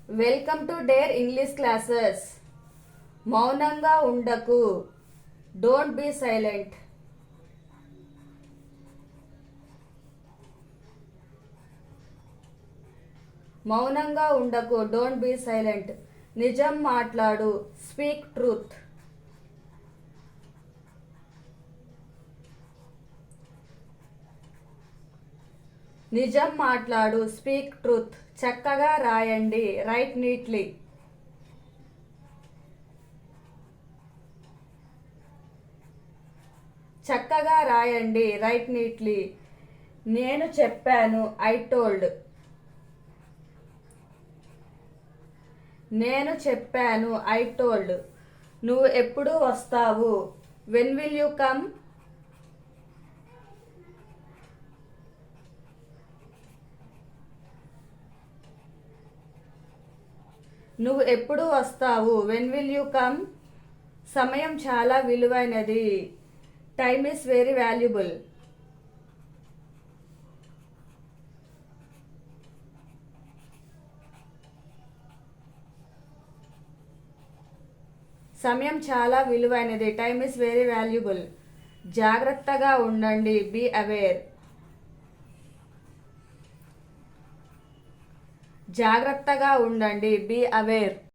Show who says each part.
Speaker 1: Welcome to dare English classes. మౌనంగా ఉండకు, don't be silent. మౌనంగా ఉండకు, డోంట్ బీ సైలెంట్. నిజం మాట్లాడు, స్పీక్ ట్రూత్. నిజం మాట్లాడు, స్పీక్ ట్రూత్. చక్కగా రాయండి, రైట్ నీట్లీ. చక్కగా రాయండి, రైట్ నీట్లీ. నేను చెప్పాను, ఐ టోల్డ్. నేను చెప్పాను, ఐ టోల్డ్. నువ్వు ఎప్పుడు వస్తావు, వెన్ విల్ యూ కమ్. నువ్వు ఎప్పుడు వస్తావు, వెన్ విల్ యూ కమ్. సమయం చాలా విలువైనది, టైమ్ ఈస్ వెరీ వాల్యుబుల్. సమయం చాలా విలువైనది, టైమ్ ఈస్ వెరీ వాల్యుబుల్. జాగ్రత్తగా ఉండండి, బీ అవేర్. జాగ్రత్తగా ఉండండి, బీ అవేర్.